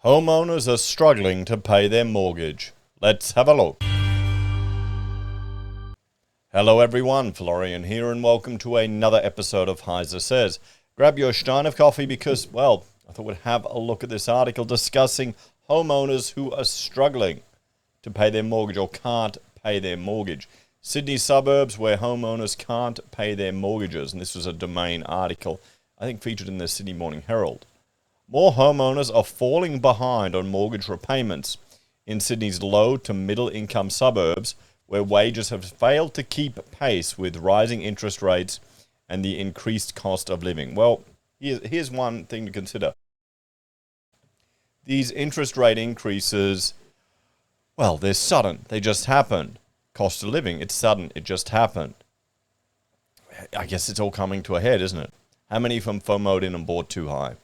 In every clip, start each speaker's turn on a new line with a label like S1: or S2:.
S1: Homeowners are struggling to pay their mortgage. Let's have a look. Hello everyone, Florian here and welcome to another episode of HeiseSays. Grab your stein of coffee because, well, I thought we'd have a look at this article discussing homeowners who are struggling to pay their mortgage or can't pay their mortgage. Sydney suburbs where homeowners can't pay their mortgages, and this was a Domain article, I think featured in the Sydney Morning Herald. More homeowners are falling behind on mortgage repayments in Sydney's low to middle income suburbs where wages have failed to keep pace with rising interest rates and the increased cost of living. Well, here's one thing to consider. These interest rate increases, well, they're sudden. They just happened. Cost of living, it's sudden. It just happened. I guess it's all coming to a head, isn't it? How many of them FOMO'd in and bought too high?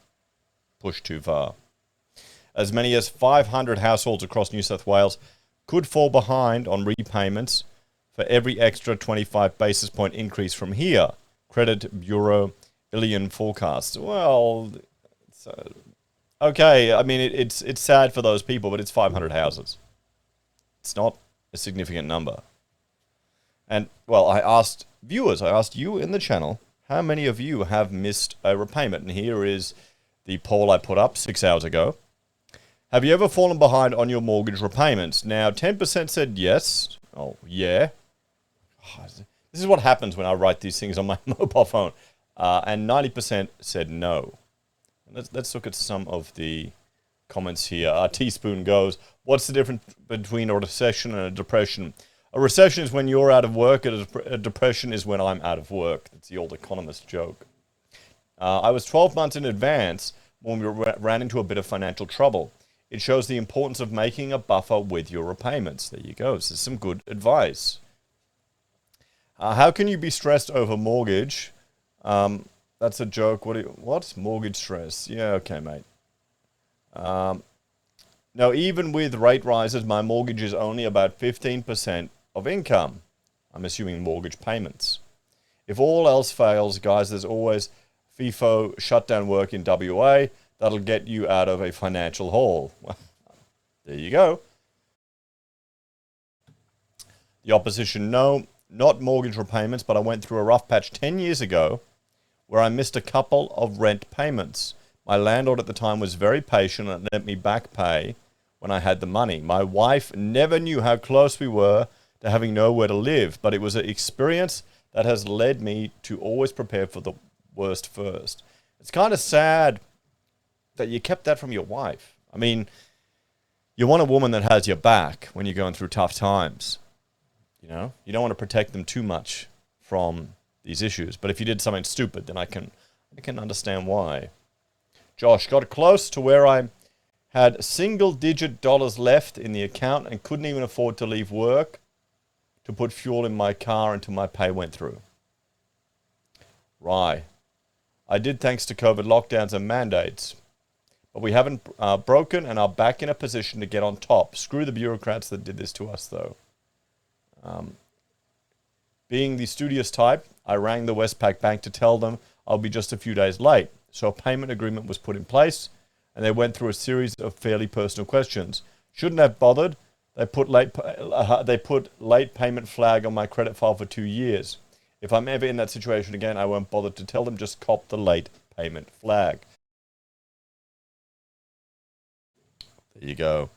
S1: Pushed too far. As many as 500 households across New South Wales could fall behind on repayments for every extra 25 basis point increase from here, Credit Bureau Ilion forecasts. Well, okay, I mean, it's sad for those people, but it's 500 houses. It's not a significant number. And, well, I asked viewers, I asked you in the channel, how many of you have missed a repayment? And here is the poll I put up 6 hours ago. Have you ever fallen behind on your mortgage repayments? Now, 10% said yes. Oh, yeah. This is what happens when I write these things on my mobile phone. And 90% said no. Let's look at some of the comments here. Teaspoon goes, what's the difference between a recession and a depression? A recession is when you're out of work. A depression is when I'm out of work. That's the old economist joke. I was 12 months in advance when we ran into a bit of financial trouble. It shows the importance of making a buffer with your repayments. There you go. This is some good advice. How can you be stressed over mortgage? That's a joke. What? Mortgage stress. Yeah, okay, mate. Now, even with rate rises, my mortgage is only about 15% of income. I'm assuming mortgage payments. If all else fails, guys, there's always FIFO shutdown work in WA that'll get you out of a financial hole. Well, there you go. The opposition, no, not mortgage repayments, but I went through a rough patch 10 years ago where I missed a couple of rent payments. My landlord at the time was very patient and let me back pay when I had the money. My wife never knew how close we were to having nowhere to live, but it was an experience that has led me to always prepare for the worst first. It's kind of sad that you kept that from your wife. I mean, you want a woman that has your back when you're going through tough times. You know, you don't want to protect them too much from these issues. But if you did something stupid, then I can understand why. Josh, got close to where I had single-digit dollars left in the account and couldn't even afford to leave work to put fuel in my car until my pay went through. Right. I did thanks to COVID lockdowns and mandates. But we haven't broken and are back in a position to get on top. Screw the bureaucrats that did this to us, though. Being the studious type, I rang the Westpac Bank to tell them I'll be just a few days late. So a payment agreement was put in place, and they went through a series of fairly personal questions. Shouldn't have bothered. They put late payment flag on my credit file for 2 years. If I'm ever in that situation again, I won't bother to tell them, just cop the late payment flag. There you go.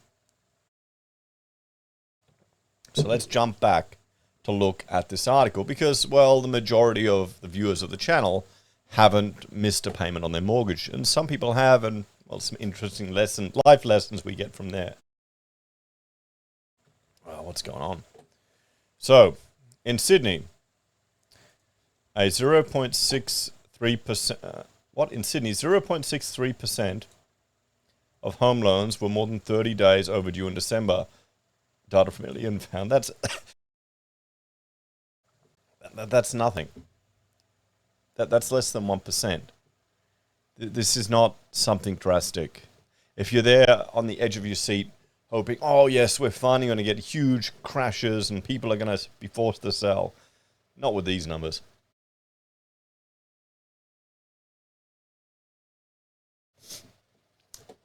S1: So let's jump back to look at this article because, well, the majority of the viewers of the channel haven't missed a payment on their mortgage. And some people have, and, well, some interesting life lessons we get from there. Well, what's going on? So, in Sydney, a 0.63%, in Sydney, 0.63% of home loans were more than 30 days overdue in December. Data from Ilion found. That's nothing. That's less than 1%. This is not something drastic. If you're there on the edge of your seat hoping, oh yes, we're finally going to get huge crashes and people are going to be forced to sell, not with these numbers.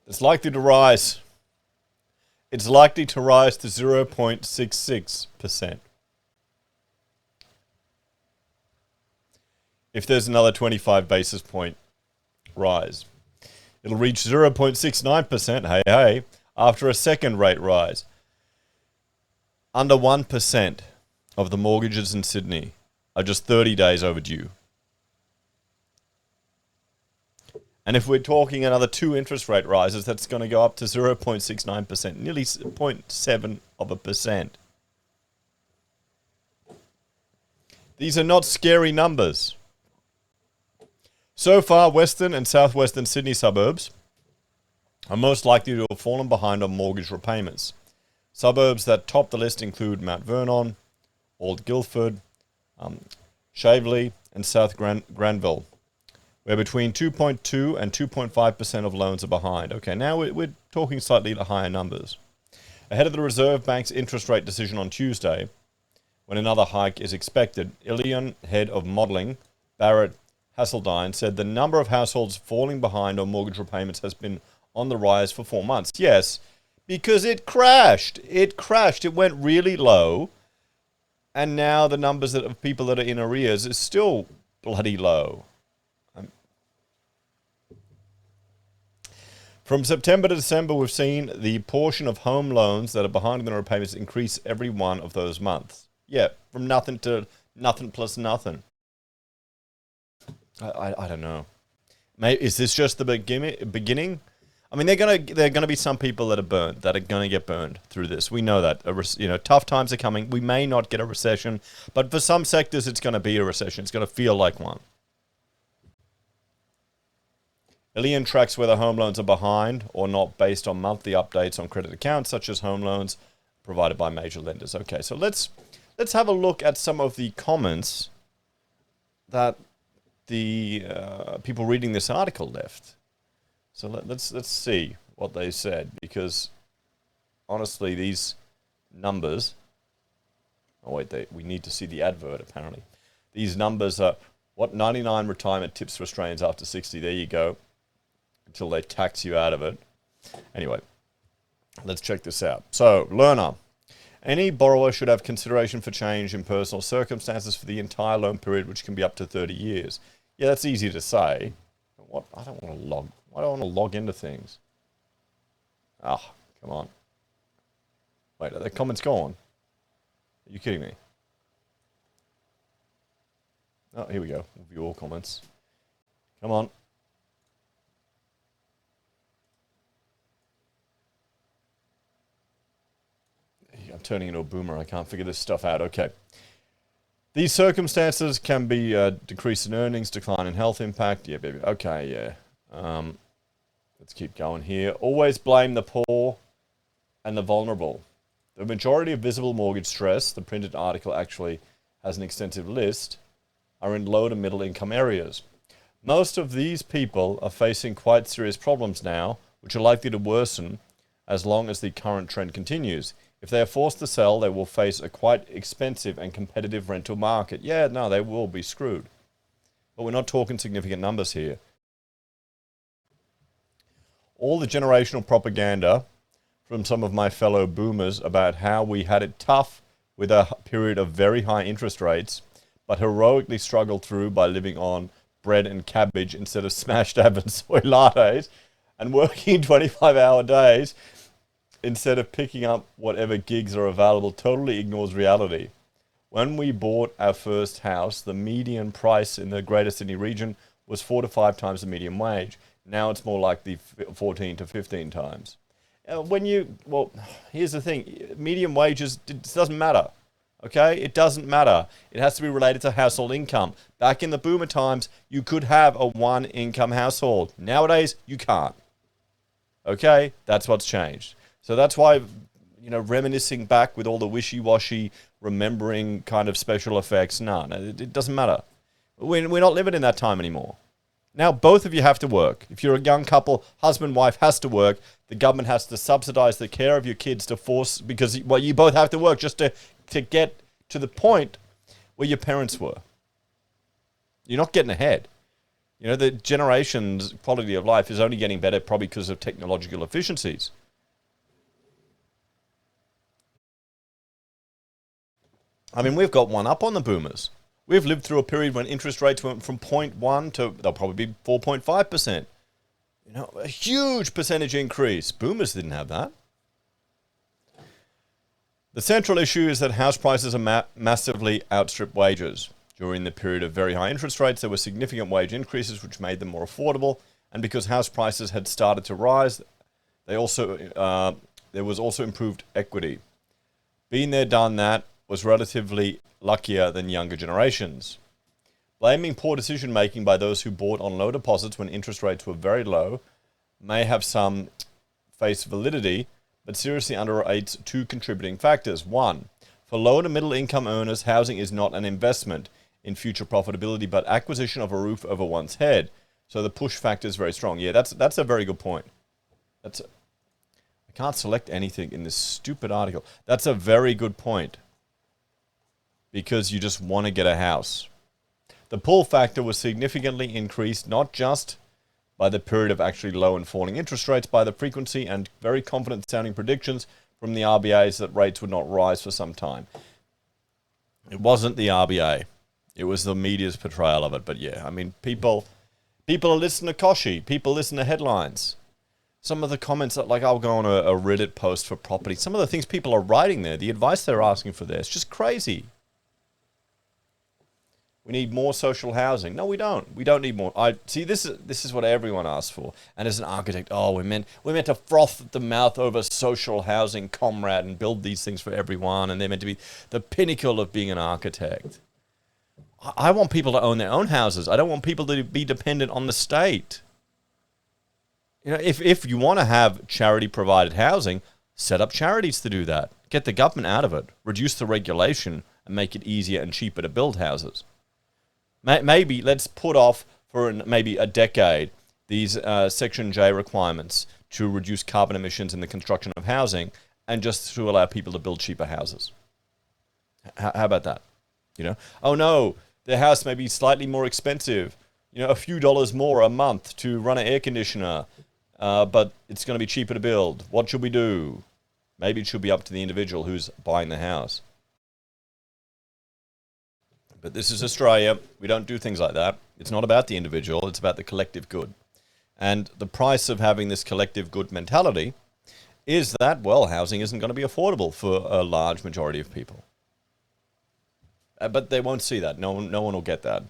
S1: It's likely to rise. It's likely to rise to 0.66%. If there's another 25 basis point rise, it'll reach 0.69%, hey, after a second rate rise. Under 1% of the mortgages in Sydney are just 30 days overdue. And if we're talking another 2 interest rate rises, that's going to go up to 0.69%, nearly 0.7%. These are not scary numbers. So far, western and southwestern Sydney suburbs are most likely to have fallen behind on mortgage repayments. Suburbs that top the list include Mount Vernon, Old Guildford, Shaveley, and South Granville, where between 2.2 and 2.5% of loans are behind. Okay, now we're talking slightly higher numbers. Ahead of the Reserve Bank's interest rate decision on Tuesday, when another hike is expected, Ilion, head of modelling, Barrett Hasseldine, said the number of households falling behind on mortgage repayments has been on the rise for 4 months. Yes, because it crashed. It crashed. It went really low. And now the numbers of people that are in arrears is still bloody low. From September to December, we've seen the portion of home loans that are behind in their repayments increase every one of those months. Yeah, from nothing to nothing plus nothing. I don't know. Is this just the beginning? I mean, there are gonna be some people that are burned, that are gonna get burned through this. We know that. Tough times are coming. We may not get a recession, but for some sectors, it's gonna be a recession. It's gonna feel like one. Ilion tracks whether home loans are behind or not based on monthly updates on credit accounts, such as home loans provided by major lenders. Okay, so let's have a look at some of the comments that the people reading this article left. So let's see what they said, because honestly, these numbers. Oh wait, we need to see the advert. Apparently, these numbers are what 99 retirement tips for Australians after 60. There you go. Until they tax you out of it. Anyway, let's check this out. So, learner. Any borrower should have consideration for change in personal circumstances for the entire loan period, which can be up to 30 years. Yeah, that's easy to say. What? I don't want to log. Why do I want to log into things? Ah, come on. Wait, are the comments gone? Are you kidding me? Oh, here we go. We'll view all comments. Come on. I'm turning into a boomer. I can't figure this stuff out. Okay. These circumstances can be decrease in earnings, decline in health impact. Yeah, baby. Okay, yeah. Let's keep going here. Always blame the poor and the vulnerable. The majority of visible mortgage stress, the printed article actually has an extensive list, are in low to middle income areas. Most of these people are facing quite serious problems now, which are likely to worsen as long as the current trend continues. If they are forced to sell, they will face a quite expensive and competitive rental market. Yeah, no, they will be screwed. But we're not talking significant numbers here. All the generational propaganda from some of my fellow boomers about how we had it tough with a period of very high interest rates, but heroically struggled through by living on bread and cabbage instead of smashed ab and soy lattes, and working 25-hour days instead of picking up whatever gigs are available, totally ignores reality. When we bought our first house, the median price in the Greater Sydney region was 4 to 5 times the median wage. Now it's more like the 14 to 15 times. Well, here's the thing. Median wages, it doesn't matter. Okay? It doesn't matter. It has to be related to household income. Back in the boomer times, you could have a one-income household. Nowadays, you can't. Okay? That's what's changed. So that's why, reminiscing back with all the wishy-washy, remembering kind of special effects, no, it doesn't matter. We're not living in that time anymore. Now, both of you have to work. If you're a young couple, husband, wife has to work. The government has to subsidize the care of your kids because you both have to work just to get to the point where your parents were. You're not getting ahead. You know, the generation's quality of life is only getting better probably because of technological efficiencies. I mean, we've got one up on the boomers. We've lived through a period when interest rates went from 0.1 to, they'll probably be 4.5%. You know, a huge percentage increase. Boomers didn't have that. The central issue is that house prices are massively outstrip wages. During the period of very high interest rates, there were significant wage increases which made them more affordable. And because house prices had started to rise, there was also improved equity. Been there, done that, was relatively luckier than younger generations. Blaming poor decision-making by those who bought on low deposits when interest rates were very low may have some face validity, but seriously underrates two contributing factors. One, for low to middle income earners, housing is not an investment in future profitability, but acquisition of a roof over one's head. So the push factor is very strong. Yeah, that's a very good point. I can't select anything in this stupid article. That's a very good point. Because you just want to get a house. The pull factor was significantly increased, not just by the period of actually low and falling interest rates, by the frequency and very confident sounding predictions from the RBAs that rates would not rise for some time. It wasn't the RBA. It was the media's portrayal of it. But yeah, I mean, people listen to Koshi. People listen to headlines. Some of the comments that, like, I'll go on a Reddit post for property. Some of the things people are writing there, the advice they're asking for there, it's just crazy. We need more social housing. No, we don't. We don't need more. This is what everyone asks for. And as an architect, we're meant to froth at the mouth over social housing, comrade, and build these things for everyone. And they're meant to be the pinnacle of being an architect. I want people to own their own houses. I don't want people to be dependent on the state. You know, if you want to have charity-provided housing, set up charities to do that. Get the government out of it. Reduce the regulation and make it easier and cheaper to build houses. Maybe let's put off for maybe a decade these Section J requirements to reduce carbon emissions in the construction of housing and just to allow people to build cheaper houses. How about that? You know, oh no, the house may be slightly more expensive, you know, a few dollars more a month to run an air conditioner, but it's going to be cheaper to build. What should we do? Maybe it should be up to the individual who's buying the house. But this is Australia. We don't do things like that. It's not about the individual. It's about the collective good. And the price of having this collective good mentality is that, well, housing isn't going to be affordable for a large majority of people. But they won't see that. No one will get that.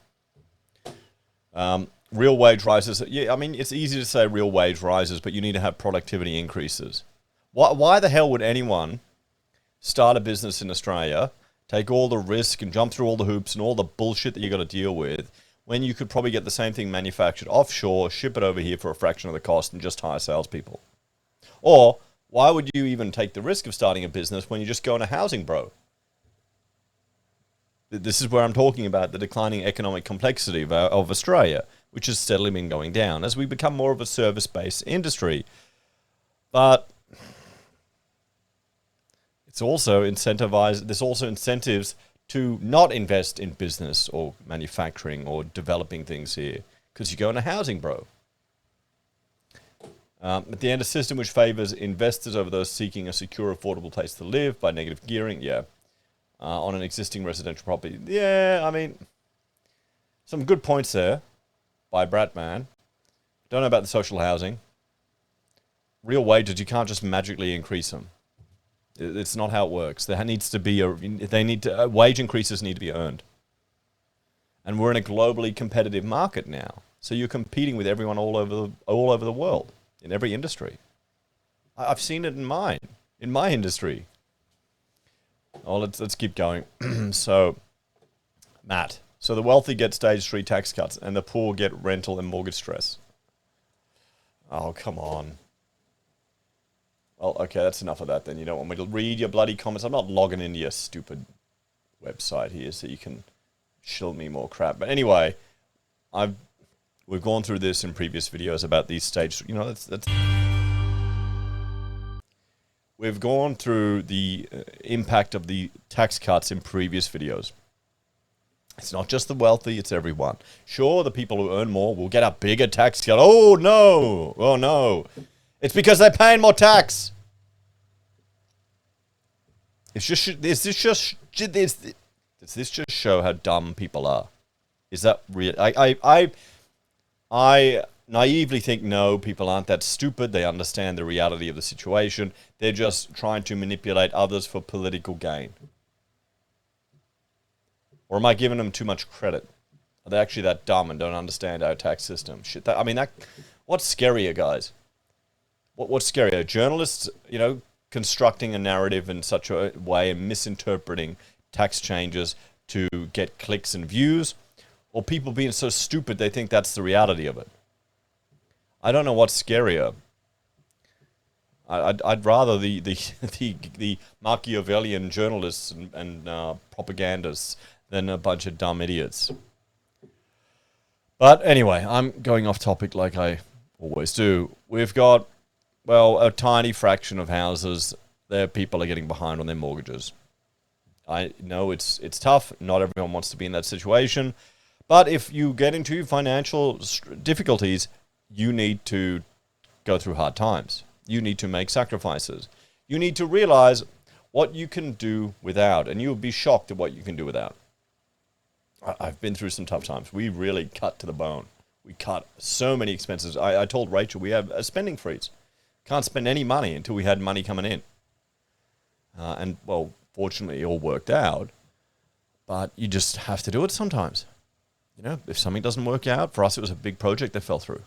S1: Real wage rises. Yeah, I mean, it's easy to say real wage rises, but you need to have productivity increases. Why the hell would anyone start a business in Australia, take all the risk and jump through all the hoops and all the bullshit that you got to deal with, when you could probably get the same thing manufactured offshore, ship it over here for a fraction of the cost and just hire salespeople? Or why would you even take the risk of starting a business when you just go into housing, bro? This is where I'm talking about the declining economic complexity of Australia, which has steadily been going down as we become more of a service-based industry. But it's also there's also incentives to not invest in business or manufacturing or developing things here because you go into housing, bro. At the end, a system which favors investors over those seeking a secure, affordable place to live by negative gearing, on an existing residential property. Yeah, I mean, some good points there by Bratman. Don't know about the social housing. Real wages, you can't just magically increase them. It's not how it works. There needs to be wage increases need to be earned. And we're in a globally competitive market now. So you're competing with everyone all over the world, in every industry. I've seen it in my industry. Oh, let's keep going. So, Matt. So the wealthy get stage 3 tax cuts and the poor get rental and mortgage stress. Oh, come on. Well, okay, that's enough of that then. You don't want me to read your bloody comments. I'm not logging into your stupid website here so you can shill me more crap. But anyway, we've gone through this in previous videos about these stage, we've gone through the impact of the tax cuts in previous videos. It's not just the wealthy, it's everyone. Sure, the people who earn more will get a bigger tax cut. Oh no. It's because they're paying more tax. Does this just show how dumb people are? Is that real? I naively think no, people aren't that stupid. They understand the reality of the situation. They're just trying to manipulate others for political gain. Or am I giving them too much credit? Are they actually that dumb and don't understand our tax system? Shit, what's scarier, guys? What's scarier? Journalists, constructing a narrative in such a way and misinterpreting tax changes to get clicks and views, or people being so stupid they think that's the reality of it? I don't know what's scarier. I'd rather the Machiavellian journalists and propagandists than a bunch of dumb idiots. But anyway, I'm going off topic like I always do. We've got, a tiny fraction of houses, their people are getting behind on their mortgages. I know it's tough. Not everyone wants to be in that situation. But if you get into financial difficulties, you need to go through hard times. You need to make sacrifices. You need to realize what you can do without, and you'll be shocked at what you can do without. I've been through some tough times. We really cut to the bone. We cut so many expenses. I told Rachel we have a spending freeze. Can't spend any money until we had money coming in. Fortunately, it all worked out. But you just have to do it sometimes. If something doesn't work out, for us it was a big project that fell through.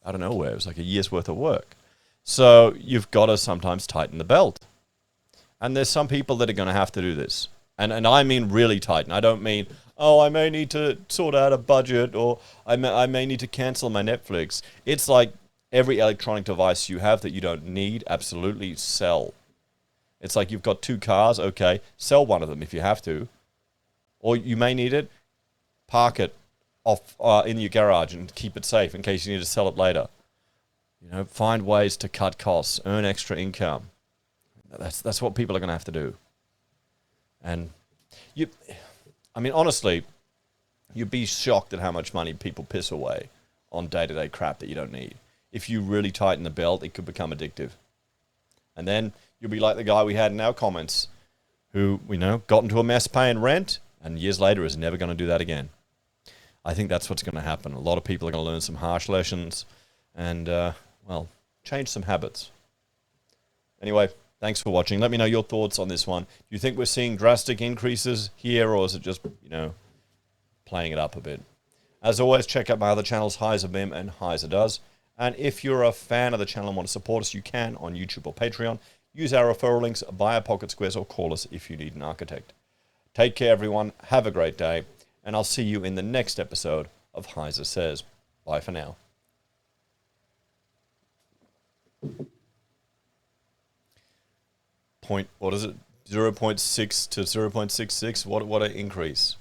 S1: Out of nowhere. It was like a year's worth of work. So you've got to sometimes tighten the belt. And there's some people that are going to have to do this. And I mean really tighten. I don't mean, I may need to sort out a budget, or I may need to cancel my Netflix. It's like every electronic device you have that you don't need, absolutely sell. It's like you've got 2 cars, okay, sell one of them if you have to. Or you may need it, park it off in your garage and keep it safe in case you need to sell it later. Find ways to cut costs, earn extra income. That's what people are going to have to do. And honestly, you'd be shocked at how much money people piss away on day-to-day crap that you don't need. If you really tighten the belt, it could become addictive. And then you'll be like the guy we had in our comments who, got into a mess paying rent and years later is never going to do that again. I think that's what's going to happen. A lot of people are going to learn some harsh lessons and, change some habits. Anyway, thanks for watching. Let me know your thoughts on this one. Do you think we're seeing drastic increases here, or is it just, playing it up a bit? As always, check out my other channels, Heise BIM and Heise Does. And if you're a fan of the channel and want to support us, you can on YouTube or Patreon. Use our referral links, buy our pocket squares, or call us if you need an architect. Take care, everyone. Have a great day. And I'll see you in the next episode of Heise Says. Bye for now. What is it? 0.6 to 0.66? What an increase.